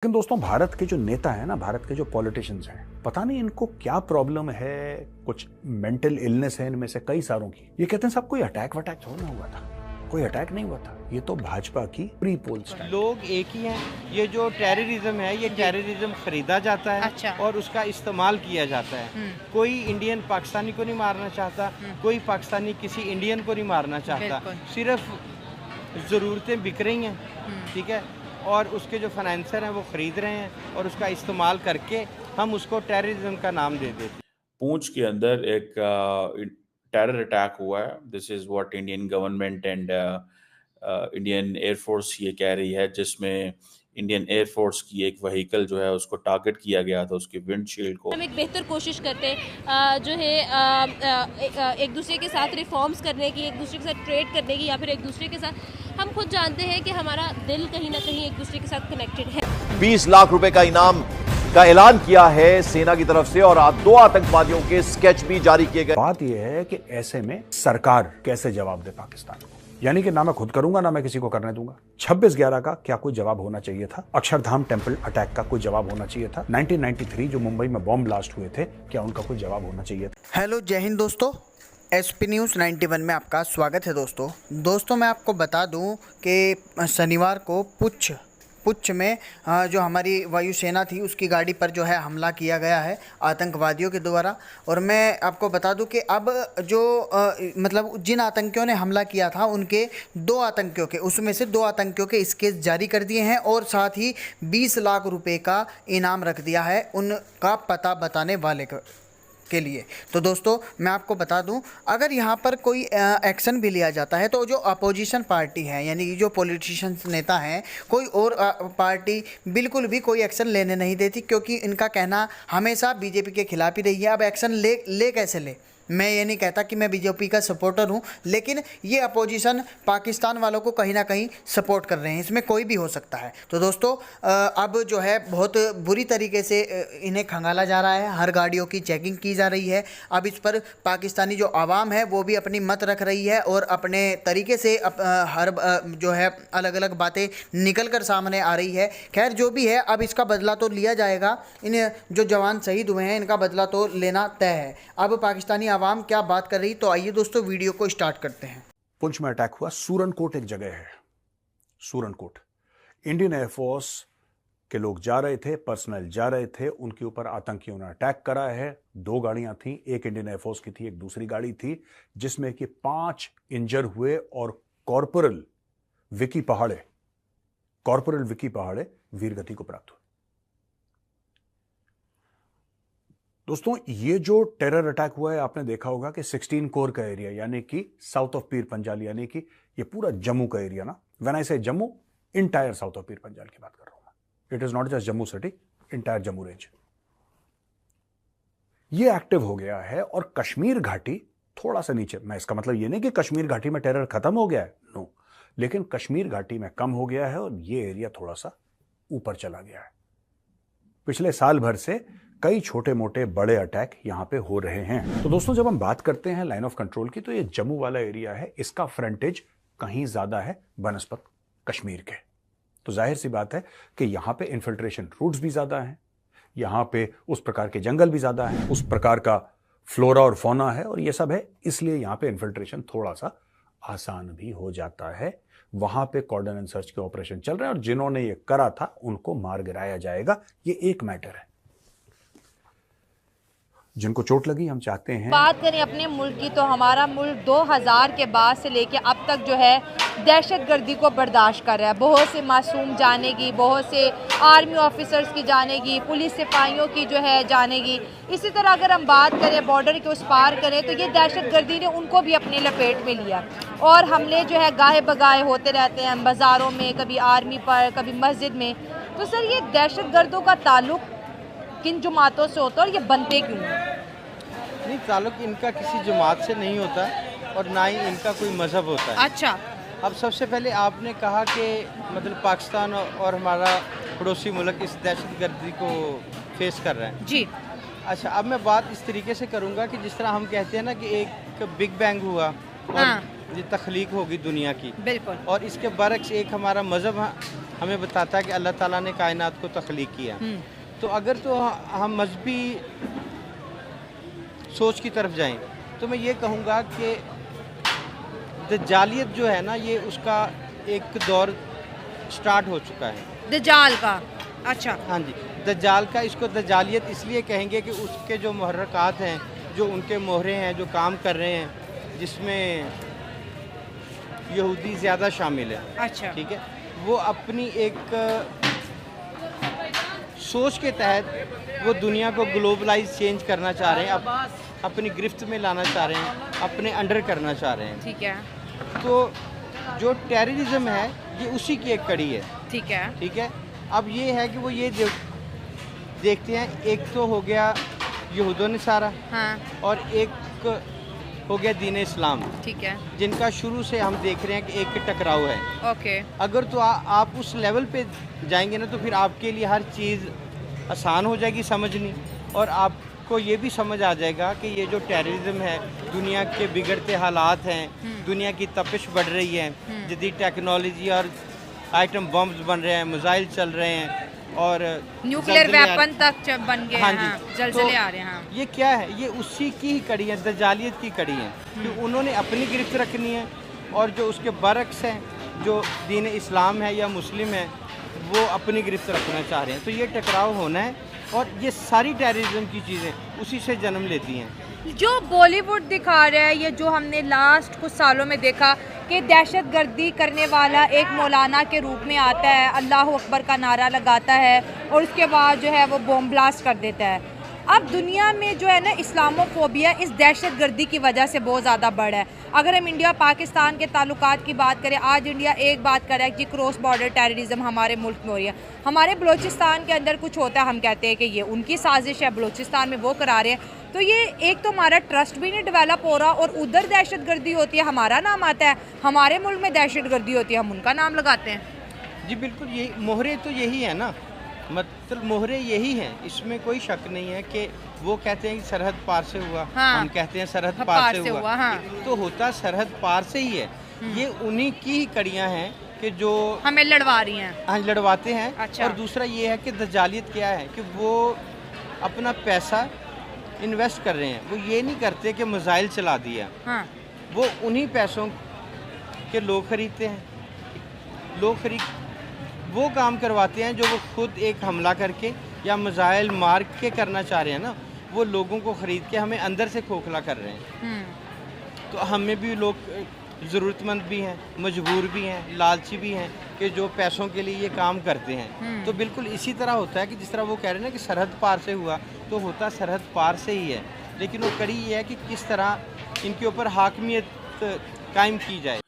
लेकिन दोस्तों भारत के जो नेता हैं ना, भारत के जो पॉलिटिशियंस हैं, पता नहीं इनको क्या प्रॉब्लम है, कुछ मेंटल इलनेस है इनमें से कई सारों की। ये कहते हैं सब कोई अटैक वटैक थोड़ा ना हुआ था, कोई अटैक नहीं हुआ था, ये तो भाजपा की प्री पोल स्टाइल। लोग एक ही हैं। ये जो टेररिज्म है, ये टेररिज्म खरीदा जाता है। अच्छा। और उसका इस्तेमाल किया जाता है। कोई इंडियन पाकिस्तानी को नहीं मारना चाहता, कोई पाकिस्तानी किसी इंडियन को नहीं मारना चाहता। सिर्फ ज़रूरतें बिक रही हैं, ठीक है, और उसके जो फाइनेंसर हैं वो ख़रीद रहे हैं और उसका इस्तेमाल करके हम उसको टेररिज्म का नाम दे देते हैं। पूंछ के अंदर एक टेरर अटैक हुआ है। This is what Indian government and Indian air force ये कह रही है, जिसमें इंडियन एयरफोर्स की एक व्हीकल जो है उसको टारगेट किया गया था, उसके विंडशील्ड को। हम एक बेहतर कोशिश करते हैं जो है एक दूसरे के साथ रिफॉर्म्स करने की, एक दूसरे के साथ ट्रेड करने की, या फिर एक दूसरे के साथ हम खुद जानते हैं कि हमारा दिल कहीं ना कहीं एक दूसरे के साथ कनेक्टेड है। 20 लाख रुपए का इनाम का ऐलान किया है सेना की तरफ से और 2 आतंकवादियों के स्केच भी जारी किए गए। बात यह है कि ऐसे में सरकार कैसे जवाब दे पाकिस्तान को, यानी कि ना मैं खुद करूंगा ना मैं किसी को करने दूंगा। 26/11 का क्या कोई जवाब होना चाहिए था? अक्षरधाम टेंपल अटैक का कोई जवाब होना चाहिए था? 1993 जो मुंबई में बॉम्ब ब्लास्ट हुए थे, क्या उनका कोई जवाब होना चाहिए था? हेलो, जय हिंद दोस्तों। एसपी न्यूज़ 91 में आपका स्वागत है। दोस्तों मैं आपको बता दूं कि शनिवार को पुछ में जो हमारी वायुसेना थी उसकी गाड़ी पर जो है हमला किया गया है आतंकवादियों के द्वारा। और मैं आपको बता दूं कि अब जो मतलब जिन आतंकियों ने हमला किया था उनके 2 आतंकियों के, उसमें से 2 आतंकियों के स्केच जारी कर दिए हैं और साथ ही 20 लाख रुपए का इनाम रख दिया है उनका पता बताने वाले के लिए। तो दोस्तों मैं आपको बता दूं, अगर यहाँ पर कोई एक्शन भी लिया जाता है तो जो अपोजिशन पार्टी है, यानी कि जो पॉलिटिशियंस नेता हैं, कोई और पार्टी बिल्कुल भी कोई एक्शन लेने नहीं देती, क्योंकि इनका कहना हमेशा बीजेपी के खिलाफ ही रही है। अब एक्शन ले कैसे ले? मैं ये नहीं कहता कि मैं बीजेपी का सपोर्टर हूँ, लेकिन ये अपोजिशन पाकिस्तान वालों को कहीं ना कहीं सपोर्ट कर रहे हैं, इसमें कोई भी हो सकता है। तो दोस्तों अब जो है बहुत बुरी तरीके से इन्हें खंगाला जा रहा है, हर गाड़ियों की चेकिंग की जा रही है। अब इस पर पाकिस्तानी जो आवाम है वो भी अपनी मत रख रही है और अपने तरीके से हर जो है अलग अलग बातें निकल कर सामने आ रही है। खैर जो भी है, अब इसका बदला तो लिया जाएगा। इन जो जवान शहीद हुए हैं इनका बदला तो लेना तय है। अब पाकिस्तानी आवाम क्या बात कर रही, तो आइए दोस्तों वीडियो को स्टार्ट करते हैं। पुंछ में अटैक हुआ। सूरनकोट एक जगह है, सूरनकोट। इंडियन एयरफोर्स के लोग जा रहे थे, पर्सनल जा रहे थे, उनके ऊपर आतंकियों ने अटैक करा है। 2 गाड़ियां थी, एक इंडियन एयरफोर्स की थी, एक दूसरी गाड़ी थी, जिसमें कि 5 इंजर हुए और कॉर्पोरल विकी पहाड़े वीरगति को प्राप्त हुए। दोस्तों ये जो टेरर अटैक हुआ है, आपने देखा होगा कि 16 कोर का एरिया, यानी कि साउथ ऑफ पीर पंजाल, यानी कि ये पूरा जम्मू का एरिया ना, व्हेन आई से Jammu, entire south of Pir Panjal की बात कर रहा हूं मैं। It is not just Jammu city, entire Jammu range ये एक्टिव हो गया है। और कश्मीर घाटी थोड़ा सा नीचे, मैं इसका मतलब ये नहीं कि कश्मीर घाटी में टेरर खत्म हो गया है, नो, लेकिन कश्मीर घाटी में कम हो गया है और ये एरिया थोड़ा सा ऊपर चला गया है। पिछले साल भर से कई छोटे मोटे बड़े अटैक यहां पे हो रहे हैं। तो दोस्तों जब हम बात करते हैं लाइन ऑफ कंट्रोल की, तो ये जम्मू वाला एरिया है, इसका फ्रंटेज कहीं ज्यादा है बनस्पत कश्मीर के। तो जाहिर सी बात है कि यहां पे इन्फिल्ट्रेशन रूट्स भी ज्यादा हैं, यहां पे उस प्रकार के जंगल भी ज्यादा है, उस प्रकार का फ्लोरा और फौना है, और ये सब है, इसलिए यहां पे इन्फिल्ट्रेशन थोड़ा सा आसान भी हो जाता है। वहां पे कॉर्डन एंड सर्च के ऑपरेशन चल रहे हैं और जिन्होंने ये करा था उनको मार गिराया जाएगा। ये एक मैटर है। जिनको चोट लगी, हम चाहते हैं बात करें अपने मुल्क की, तो हमारा मुल्क 2000 के बाद से लेके अब तक जो है दहशतगर्दी को बर्दाश्त कर रहा है। बहुत से मासूम जाने की, बहुत से आर्मी ऑफिसर्स की जाने की, पुलिस सिपाहियों की जो है जाने की। इसी तरह अगर हम बात करें बॉर्डर के उस पार करें, तो ये दहशतगर्दी ने उनको भी अपने लपेट में लिया और हमले जो है गाहे बगाहे होते रहते हैं बाज़ारों में, कभी आर्मी पर, कभी मस्जिद में। तो सर ये दहशतगर्दों का ताल्लुक किन जमातों से होता है और ये बनते क्यों हैं? नहीं, ताल्लुक इनका किसी जमात से नहीं होता और ना ही इनका कोई मज़हब होता है। अच्छा, अब सबसे पहले आपने कहा कि मतलब पाकिस्तान और हमारा पड़ोसी मुल्क इस दहशतगर्दी को फेस कर रहे हैं जी। अच्छा, अब मैं बात इस तरीके से करूँगा कि जिस तरह हम कहते हैं ना कि एक बिग बैंग हुआ और हाँ। ये तख्लीक होगी दुनिया की, बिल्कुल। और इसके बरक्स एक हमारा मज़हब हमें बताता है कि अल्लाह ताला ने कायनात को तख्लीक किया। तो अगर तो हम मजहबी सोच की तरफ जाएं तो मैं ये कहूँगा कि दज्जालियत जो है ना, ये उसका एक दौर स्टार्ट हो चुका है। दज्जाल का? अच्छा। हाँ जी, दज्जाल का। इसको दज्जालियत इसलिए कहेंगे कि उसके जो मुहर्रकात हैं, जो उनके मोहरे हैं, जो काम कर रहे हैं, जिसमें यहूदी ज़्यादा शामिल है। अच्छा। ठीक है, वो अपनी एक सोच के तहत वो दुनिया को ग्लोबलाइज चेंज करना चाह रहे हैं, अपनी गिरफ्त में लाना चाह रहे हैं, अपने अंडर करना चाह रहे हैं। ठीक है। तो जो टेररिज्म है ये उसी की एक कड़ी है। ठीक है। ठीक है, अब ये है कि वो ये देखते हैं, एक तो हो गया यहूदो नसारा, हाँ। और एक हो गया दीन इस्लाम, ठीक है। जिनका शुरू से हम देख रहे हैं कि एक टकराव है। ओके। अगर तो आप उस लेवल पे जाएंगे ना, तो फिर आपके लिए हर चीज़ आसान हो जाएगी समझनी, और आपको ये भी समझ आ जाएगा कि ये जो टेररिज्म है, दुनिया के बिगड़ते हालात हैं, दुनिया की तपिश बढ़ रही है, जदीद टेक्नोलॉजी और आइटम बम्स बन रहे हैं, मिसाइल चल रहे हैं, और न्यूक्लियर ज़लज़ले वेपन तक बन गए। हाँ हैं, जी, जलजले तो आ रहे हैं। हाँ। ये क्या है? ये उसी की ही कड़ी है, दज्जालियत की कड़ी है कि उन्होंने अपनी गिरफ्त रखनी है, और जो उसके बरक्स हैं, जो दीन इस्लाम है या मुस्लिम है, वो अपनी गिरफ्त रखना चाह रहे हैं। तो ये टकराव होना है, और ये सारी टेररिज्म की चीज़ें उसी से जन्म लेती हैं। जो बॉलीवुड दिखा रहा है, ये जो हमने लास्ट कुछ सालों में देखा कि दहशत गर्दी करने वाला एक मौलाना के रूप में आता है, अल्लाह अकबर का नारा लगाता है, और उसके बाद जो है वो बॉम्ब ब्लास्ट कर देता है। अब दुनिया में जो है ना, इस्लामोफोबिया इस दहशत गर्दी की वजह से बहुत ज़्यादा बढ़ा है। अगर हम इंडिया पाकिस्तान के ताल्लुकात की बात करें, आज इंडिया एक बात कर रहा है कि क्रॉस बॉर्डर टेररिज्म हमारे मुल्क में हो रही है। हमारे बलूचिस्तान के अंदर कुछ होता है, हम कहते हैं कि ये उनकी साजिश है, बलूचिस्तान में वो करा रहे हैं। तो ये एक तो हमारा ट्रस्ट भी नहीं डेवलप हो रहा, और उधर दहशत गर्दी होती है, हमारा नाम आता है, हमारे मुल्क में दहशत गर्दी होती है, हम उनका नाम लगाते हैं। जी बिल्कुल, यही मोहरे तो यही है ना, मतलब मोहरे यही हैं, इसमें कोई शक नहीं है कि वो कहते हैं कि सरहद पार से हुआ, हाँ। हम कहते हैं सरहद पार से हुआ, हाँ। तो होता सरहद पार से ही है। ये उन्हीं की ही कड़ियाँ हैं कि जो हमें लड़वा रही हैं। हाँ, लड़वाते हैं। अच्छा। और दूसरा ये है कि दज्जालियत क्या है कि वो अपना पैसा इन्वेस्ट कर रहे हैं, वो ये नहीं करते कि मिसाइल चला दिया। हाँ। वो उन्हीं पैसों के लोग खरीदते हैं, वो काम करवाते हैं जो वो खुद एक हमला करके या मिसाइल मार के करना चाह रहे हैं ना, वो लोगों को ख़रीद के हमें अंदर से खोखला कर रहे हैं। तो हमें भी लोग ज़रूरतमंद भी हैं, मजबूर भी हैं, लालची भी हैं कि जो पैसों के लिए ये काम करते हैं। तो बिल्कुल इसी तरह होता है कि जिस तरह वो कह रहे हैं ना कि सरहद पार से हुआ, तो होता सरहद पार से ही है, लेकिन वो कड़ी ये है कि किस तरह इनके ऊपर हाकमियत कायम की जाए।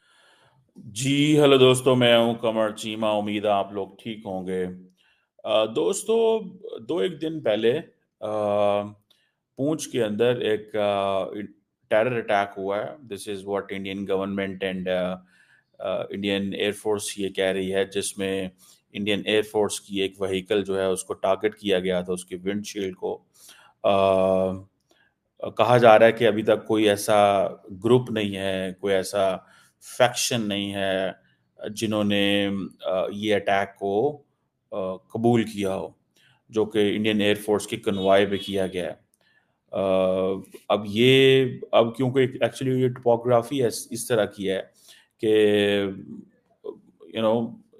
जी हेलो दोस्तों, मैं हूं कमर चीमा। उम्मीद है आप लोग ठीक होंगे। दोस्तों, दो एक दिन पहले पूंछ के अंदर एक टेरर अटैक हुआ है। This is what Indian government and Indian air force ये कह रही है, जिसमें इंडियन एयरफोर्स की एक व्हीकल जो है उसको टारगेट किया गया था, उसकी विंडशील्ड को। कहा जा रहा है कि अभी तक कोई ऐसा ग्रुप नहीं है, कोई ऐसा फैक्शन नहीं है जिन्होंने ये अटैक को कबूल किया हो, जो कि इंडियन एयरफोर्स की कन्वॉय पे किया गया है। अब क्योंकि एक्चुअली ये टोपोग्राफी इस तरह की है कि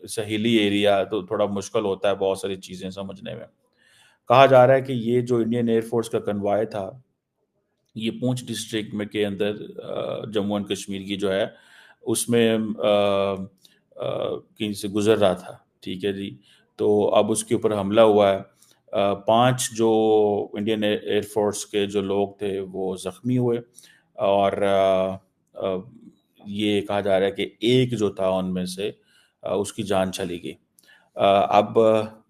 सहीली एरिया, तो थोड़ा मुश्किल होता है बहुत सारी चीज़ें समझने में। कहा जा रहा है कि ये जो इंडियन एयरफोर्स का कन्वॉय था, ये पूंछ डिस्ट्रिक्ट में के अंदर जम्मू एंड कश्मीर की जो है उसमें कहीं से गुजर रहा था। ठीक है जी, तो अब उसके ऊपर हमला हुआ है। 5 जो इंडियन एयरफोर्स के जो लोग थे वो ज़ख्मी हुए, और ये कहा जा रहा है कि एक जो था उनमें से उसकी जान चली गई। अब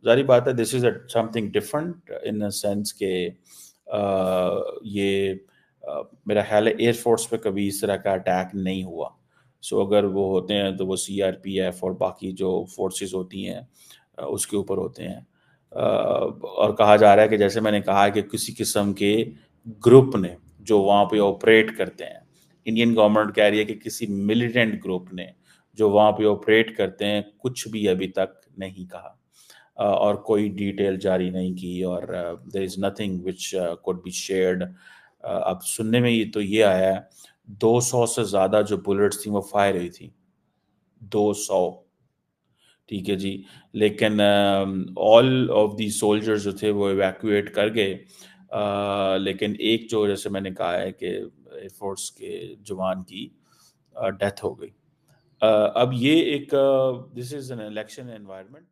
जारी बात है, this is something different in a sense के ये मेरा ख्याल है एयरफोर्स पे कभी इस तरह का अटैक नहीं हुआ। सो अगर वो होते हैं तो वो CRPF और बाकी जो फोर्सेस होती हैं उसके ऊपर होते हैं। और कहा जा रहा है कि जैसे मैंने कहा कि किसी किस्म के ग्रुप ने जो वहाँ पे ऑपरेट करते हैं, इंडियन गवर्नमेंट कह रही है कि किसी मिलिटेंट ग्रुप ने जो वहाँ पे ऑपरेट करते हैं, कुछ भी अभी तक नहीं कहा और कोई डिटेल जारी नहीं की और there is nothing which could be shared. अब सुनने में ये आया है 200 से ज़्यादा जो बुलेट्स थी वो फायर हुई थी, 200, ठीक है जी। लेकिन ऑल ऑफ दी सोल्जर्स जो थे वो इवैक्यूएट कर गए, लेकिन एक जो जैसे मैंने कहा है कि एयरफोर्स के जवान की डेथ हो गई। अब ये एक this is an election environment.